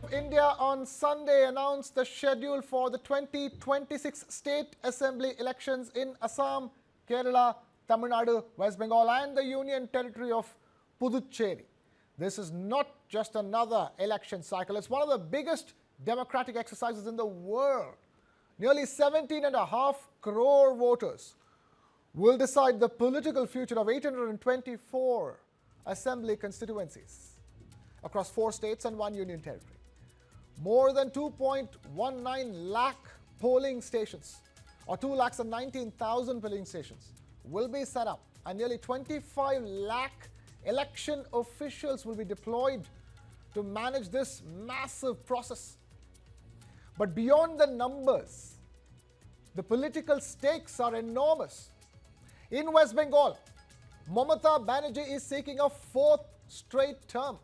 of India on Sunday announced the schedule for the 2026 State Assembly elections in Assam, Kerala, Tamil Nadu, West Bengal and the Union Territory of Puducherry. This is not just another election cycle. It's one of the biggest democratic exercises in the world. Nearly 17.5 crore voters will decide the political future of 824 assembly constituencies across 4 states and 1 union territory. More than 2.19 lakh polling stations, or 2,19,000 polling stations, will be set up, and nearly 25 lakh election officials will be deployed to manage this massive process. But beyond the numbers, the political stakes are enormous. In West Bengal, Mamata Banerjee is seeking a 4th straight term.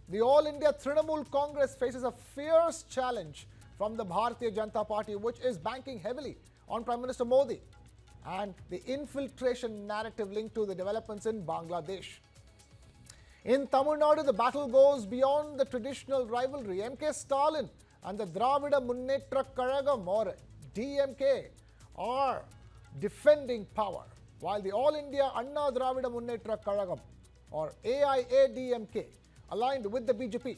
The All India Trinamool Congress faces a fierce challenge from the Bharatiya Janata Party, which is banking heavily on Prime Minister Modi and the infiltration narrative linked to the developments in Bangladesh. In Tamil Nadu, the battle goes beyond the traditional rivalry. MK Stalin and the Dravida Munnetra Kazhagam, or DMK, are defending power, while the All India Anna Dravida Munnetra Kazhagam, or AIADMK, aligned with the BJP,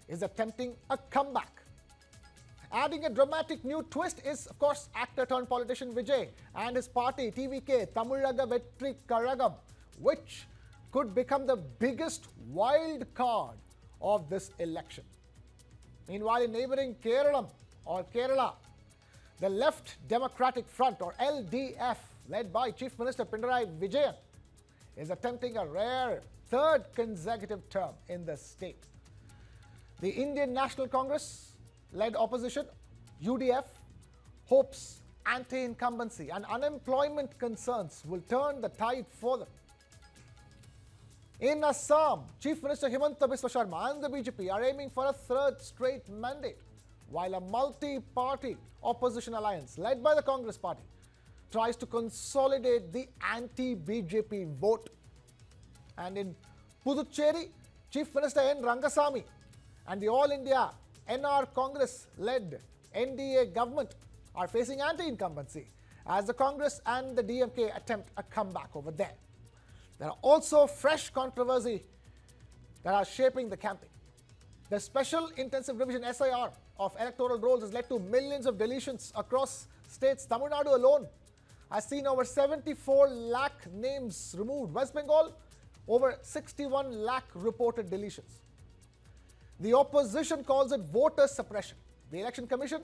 is attempting a comeback. Adding a dramatic new twist is, of course, actor-turned-politician Vijay and his party TVK, Tamilaga Vettri Kazhagam, which could become the biggest wild card of this election. Meanwhile, in neighbouring Kerala, the Left Democratic Front, or LDF, led by Chief Minister Pinarayi Vijay, is attempting a rare 3rd consecutive term in the state. The Indian National Congress-led opposition, UDF, hopes anti-incumbency and unemployment concerns will turn the tide for them. In Assam, Chief Minister Himanta Biswa Sharma and the BJP are aiming for a 3rd straight mandate, while a multi-party opposition alliance led by the Congress Party tries to consolidate the anti-BJP vote. And in Puducherry, Chief Minister N. Rangasamy and the All India NR Congress-led NDA government are facing anti-incumbency as the Congress and the DMK attempt a comeback over there. There are also fresh controversy that are shaping the campaign. The Special Intensive Revision SIR of electoral rolls has led to millions of deletions across states. Tamil Nadu alone has seen over 74 lakh names removed. West Bengal, over 61 lakh reported deletions. The opposition calls it voter suppression. The Election Commission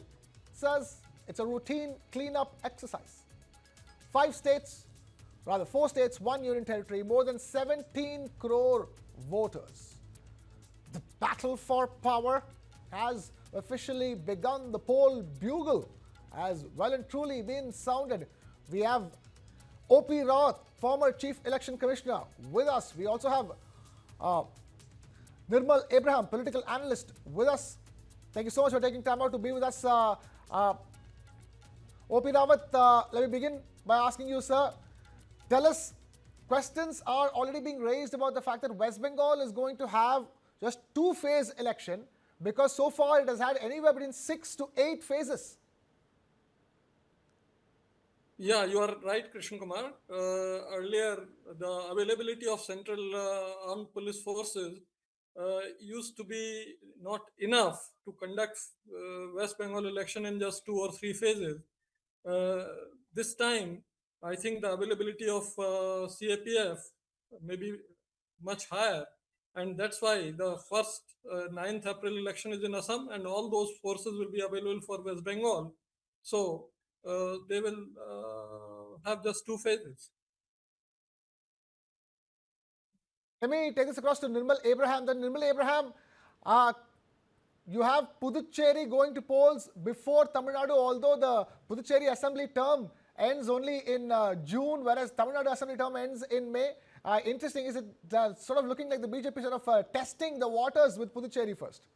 says it's a routine cleanup exercise. 4 states, 1 union territory, more than 17 crore voters. The battle for power has officially begun. The poll bugle has well and truly been sounded. We have O.P. Rawat, former Chief Election Commissioner, with us. We also have Nirmal Abraham, political analyst, with us. Thank you so much for taking time out to be with us. O.P. Rawat, let me begin by asking you, sir, tell us, questions are already being raised about the fact that West Bengal is going to have just 2-phase election, because so far it has had anywhere between 6 to 8 phases. Yeah, you are right, Krishna Kumar. Earlier, the availability of central armed police forces used to be not enough to conduct West Bengal election in just 2 or 3 phases. This time, I think the availability of CAPF may be much higher, and that's why the first 9th April election is in Assam, and all those forces will be available for West Bengal. So they will have just 2 phases. Let me take this across to Nirmal Abraham. Then Nirmal Abraham, you have Puducherry going to polls before Tamil Nadu, although the Puducherry Assembly term ends only in June, whereas Tamil Nadu Assembly term ends in May. Interesting, is it sort of looking like the BJP sort of testing the waters with Puducherry first?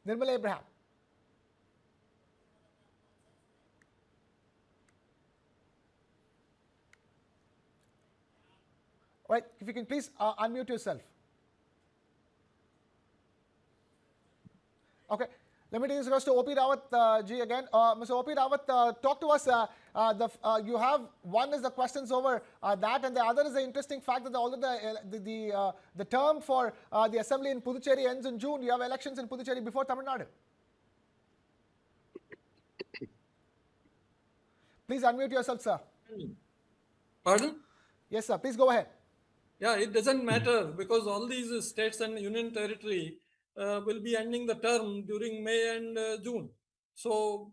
Nirmal Abraham. All right, if you can please unmute yourself. Okay, let me take this across to OP Rawat ji again. Mr. OP Rawat, talk to us. You have one is the questions over that, and the other is the interesting fact that although the term for the assembly in Puducherry ends in June, you have elections in Puducherry before Tamil Nadu. Please unmute yourself, sir. Pardon? Yes, sir. Please go ahead. Yeah, it doesn't matter because all these states and union territory will be ending the term during May and June. So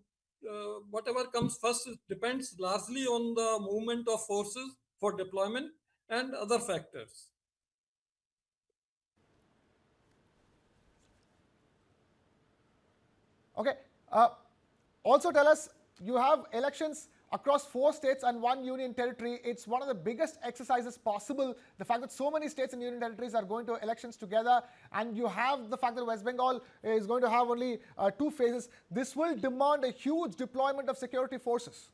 whatever comes first depends largely on the movement of forces for deployment and other factors. Okay. Also tell us, you have elections across 4 states and 1 union territory. It's one of the biggest exercises possible. The fact that so many states and union territories are going to elections together, and you have the fact that West Bengal is going to have only 2 phases. This will demand a huge deployment of security forces.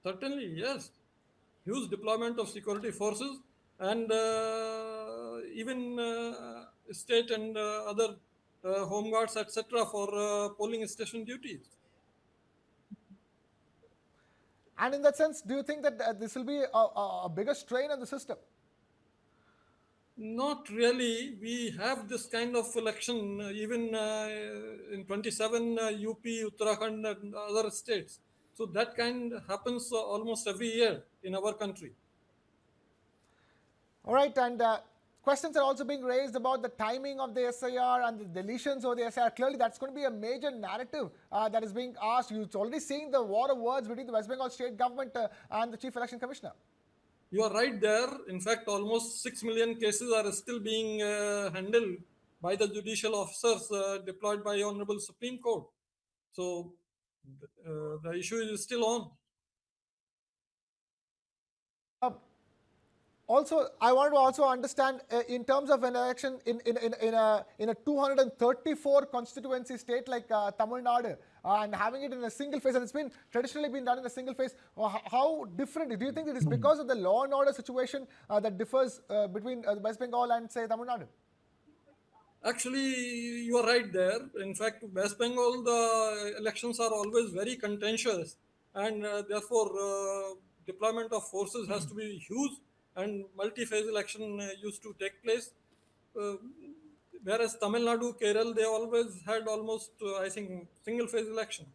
Certainly, yes. Huge deployment of security forces and even state and other home guards, etc., for polling station duties. And in that sense, do you think that this will be a bigger strain on the system? Not really. We have this kind of election even in 27 UP, Uttarakhand, and other states. So that kind happens almost every year in our country. All right, and questions are also being raised about the timing of the SIR and the deletions of the SIR. Clearly, that's going to be a major narrative that is being asked. You're already seeing the war of words between the West Bengal state government and the Chief Election Commissioner. You are right there. In fact, almost 6 million cases are still being handled by the judicial officers deployed by Honorable Supreme Court. So the issue is still on. Also, I want to also understand in terms of an election in a 234 constituency state like Tamil Nadu and having it in a single phase, and it's been traditionally been done in a single phase. How different do you think it is because of the law and order situation that differs between West Bengal and say Tamil Nadu? Actually, you are right there. In fact, West Bengal, the elections are always very contentious, and therefore deployment of forces has to be huge, and multi-phase election used to take place. Whereas Tamil Nadu, Kerala, they always had almost, I think, single-phase election.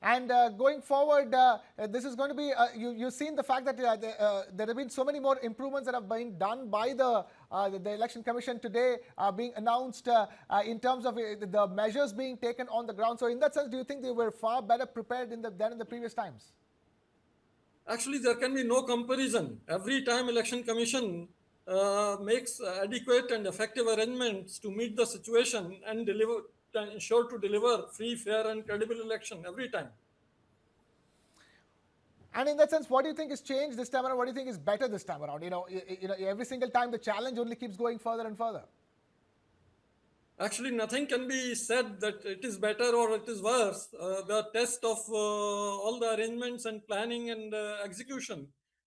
And going forward, this is going to be, you've seen the fact that there have been so many more improvements that have been done by the Election Commission today being announced in terms of the measures being taken on the ground. So in that sense, do you think they were far better prepared than in the previous times? Actually, there can be no comparison. Every time Election Commission makes adequate and effective arrangements to meet the situation and deliver, ensure to deliver free, fair, and credible election every time. And in that sense, what do you think has changed this time around? What do you think is better this time around? Every single time the challenge only keeps going further and further. Actually, nothing can be said that it is better or it is worse. The test of all the arrangements and planning and execution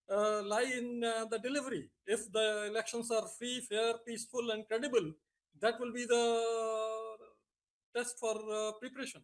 lie in the delivery. If the elections are free, fair, peaceful, and credible, that will be the test for preparation.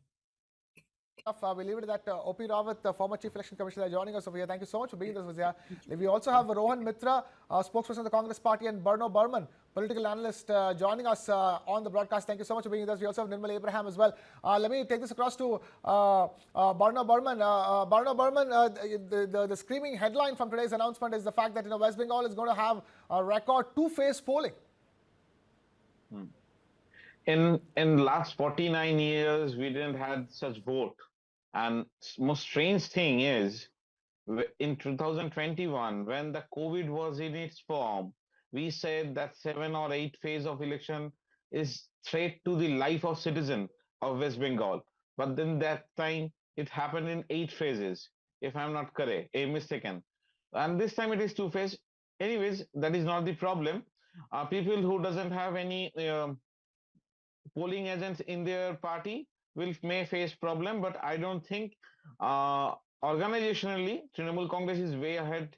We leave it at that. OP Rawat, the former Chief Election Commissioner, joining us over here. Thank you so much for being with us here. We also have Rohan Mitra, spokesperson of the Congress Party, and Barno Burman, political analyst, joining us on the broadcast. Thank you so much for being with us. We also have Nirmal Abraham as well. Let me take this across to Barno Burman. Barno Burman, the screaming headline from today's announcement is the fact that West Bengal is going to have a record 2-phase polling. In last 49 years, we didn't had such vote. And most strange thing is, in 2021, when the COVID was in its form, we said that 7 or 8 phase of election is threat to the life of citizen of West Bengal. But then that time it happened in 8 phases, if I'm not correct, mistaken. And this time it is 2 phase. Anyways, that is not the problem. People who doesn't have any polling agents in their party may face problem, but I don't think organizationally Trinamool Congress is way ahead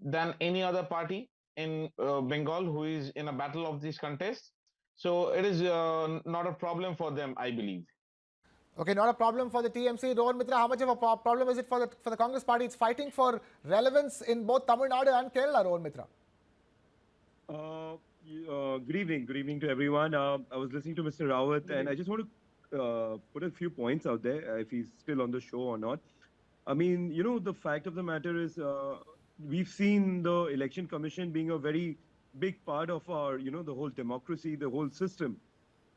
than any other party in Bengal who is in a battle of these contests. So it is not a problem for them, I believe. Okay, not a problem for the TMC. Rohan Mitra, how much of a problem is it for the Congress party? It's fighting for relevance in both Tamil Nadu and Kerala, Rohan Mitra. Good evening to everyone. I was listening to Mr. Rawat, and I just want to put a few points out there, if he's still on the show or not. I mean, the fact of the matter is, we've seen the Election Commission being a very big part of our, the whole democracy, the whole system.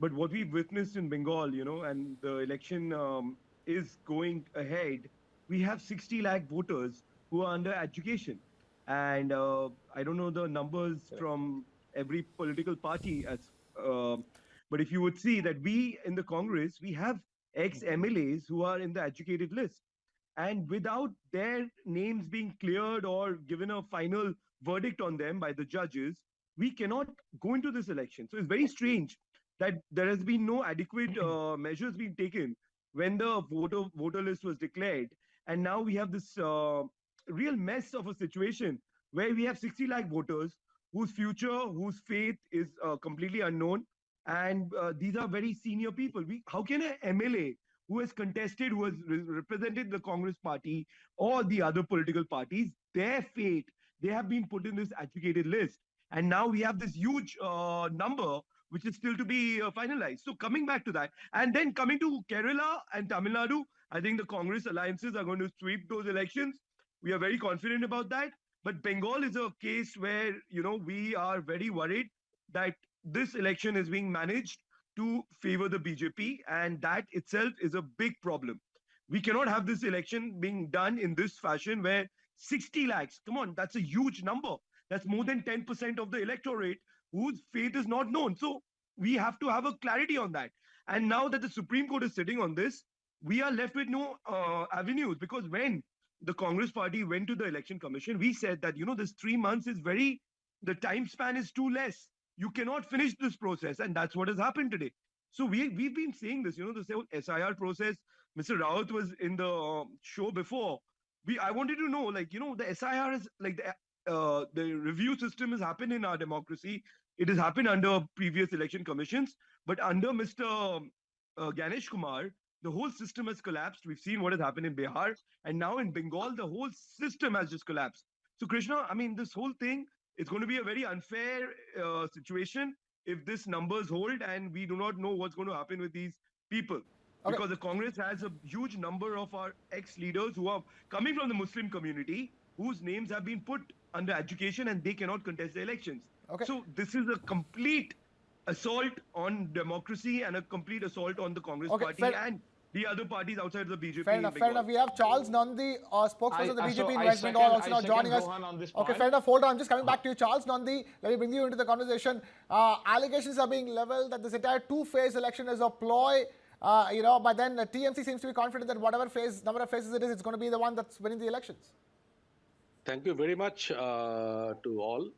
But what we've witnessed in Bengal, and the election is going ahead, we have 60 lakh voters who are under education. And I don't know the numbers from every political party, but if you would see that we in the Congress, we have ex-MLAs who are in the educated list. And without their names being cleared or given a final verdict on them by the judges, we cannot go into this election. So it's very strange that there has been no adequate measures being taken when the voter list was declared. And now we have this real mess of a situation where we have 60 lakh voters whose future, whose fate is completely unknown. And these are very senior people. How can an MLA who has contested, who has represented the Congress party or the other political parties, their fate, they have been put in this educated list. And now we have this huge number which is still to be finalized. So coming back to that, and then coming to Kerala and Tamil Nadu, I think the Congress alliances are going to sweep those elections. We are very confident about that. But Bengal is a case where, we are very worried that this election is being managed to favor the BJP, and that itself is a big problem. We cannot have this election being done in this fashion where 60 lakhs, come on, that's a huge number. That's more than 10% of the electorate whose fate is not known. So we have to have a clarity on that. And now that the Supreme Court is sitting on this, we are left with no avenues, because when the Congress party went to the Election Commission, we said that, this 3 months is the time span is too less. You cannot finish this process. And that's what has happened today. So we've been saying this, the whole SIR process. Mr. Rawat was in the show before. I wanted to know, the SIR is the review system has happened in our democracy. It has happened under previous election commissions, but under Mr. Ganesh Kumar, the whole system has collapsed. We've seen what has happened in Bihar, and now in Bengal, the whole system has just collapsed. So Krishna, I mean, this whole thing is going to be a very unfair situation if this numbers hold, and we do not know what's going to happen with these people. Okay. Because the Congress has a huge number of our ex-leaders who are coming from the Muslim community, whose names have been put under education and they cannot contest the elections. Okay. So this is a complete assault on democracy and a complete assault on the Congress party and the other parties outside the BJP. Fair enough. We have Charles Nandi, spokesperson of the BJP in West Bengal, also now joining us. Okay, fair enough. Hold on. I'm just coming back to you, Charles Nandi. Let me bring you into the conversation. Allegations are being leveled that this entire two-phase election is a ploy. But then the TMC seems to be confident that whatever number of phases it is, it's going to be the one that's winning the elections. Thank you very much to all.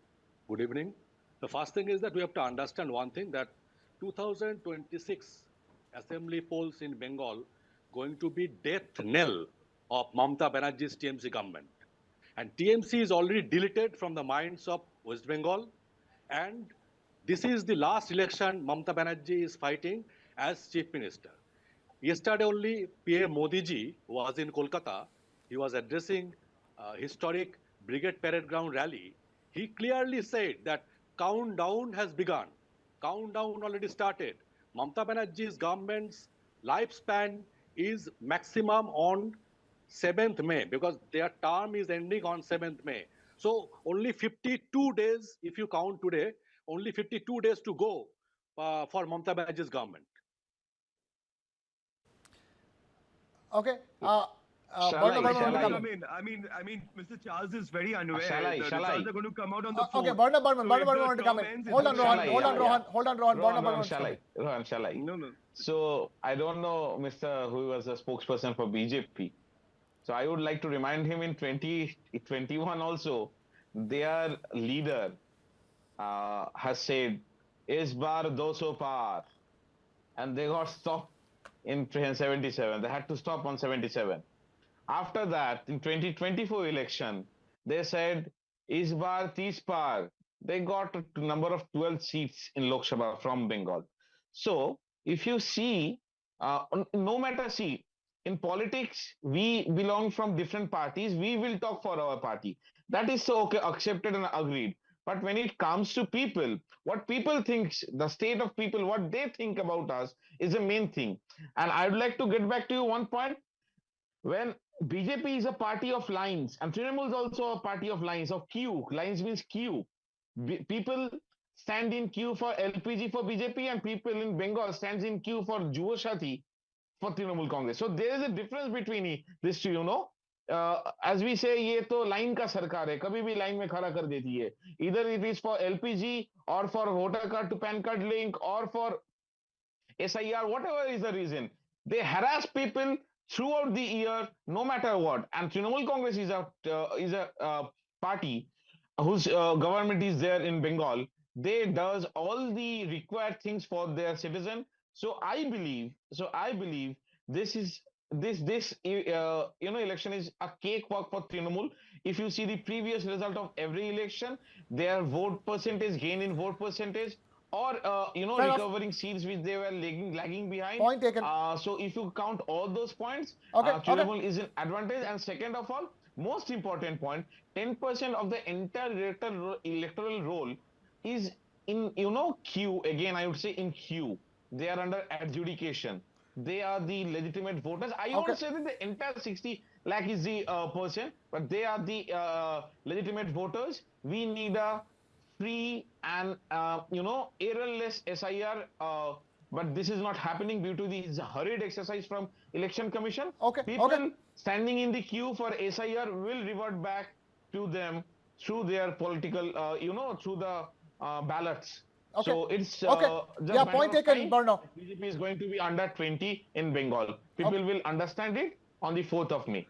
Good evening. The first thing is that we have to understand one thing, that 2026 assembly polls in Bengal going to be death knell of Mamata Banerjee's TMC government. And TMC is already deleted from the minds of West Bengal. And this is the last election Mamata Banerjee is fighting as Chief Minister. Yesterday only, PM Modi ji was in Kolkata. He was addressing historic Brigade Parade Ground rally. He clearly said that countdown has begun. Countdown already started. Mamata Banerjee's government's lifespan is maximum on 7th May, because their term is ending on 7th May. So only 52 days, if you count today, only 52 days to go for Mamata Banerjee's government. Okay. I mean, Mr. Charles is very unaware. The results are going to come out on the 4th. Okay, Barna Burman want to come in. Hold on, Rohan. Shall I? No. So, I don't know Mr. who was a spokesperson for BJP. So, I would like to remind him in 2021 also, their leader has said, "Is bar 200 par," and they got stopped in 77. They had to stop on 77. After that, in 2024 election, they said इस बार 30 पार. They got a number of 12 seats in Lok Sabha from Bengal. So if you see, no matter, see, in politics, we belong from different parties. We will talk for our party. That is so okay, accepted and agreed. But when it comes to people, what people think, the state of people, what they think about us is the main thing. And I'd like to get back to you one point. When BJP is a party of lines, and Trinamool is also a party of lines, of queue. Lines means queue. People stand in queue for LPG for BJP, and people in Bengal stands in queue for Juvo Shati for Trinamool Congress. So there is a difference between this two, as we say, ये तो line का सरकार है, कभी भी line में खड़ा कर देती है. Either it is for LPG or for voter card to PAN card link or for SIR, whatever is the reason. They harass people throughout the year, no matter what. And Trinamool Congress is a party whose government is there in Bengal. They does all the required things for their citizen. So I believe this election is a cakewalk for Trinamool. If you see the previous result of every election, their vote percentage, gain in vote percentage, or recovering seats which they were lagging behind. Point taken. So if you count all those points, Okay, Trinamool is an advantage. And second of all, most important point, 10% of the entire electoral roll is in queue. Again, I would say in queue. They are under adjudication. They are the legitimate voters. I won't say that the entire 60 lakh is the person, but they are the legitimate voters. We need a free and errorless SIR, but this is not happening due to the hurried exercise from Election Commission. People standing in the queue for SIR will revert back to them through their political, through the ballots. So it's just point taken, Barno. BJP is going to be under 20 in Bengal. People will understand it on the 4th of May.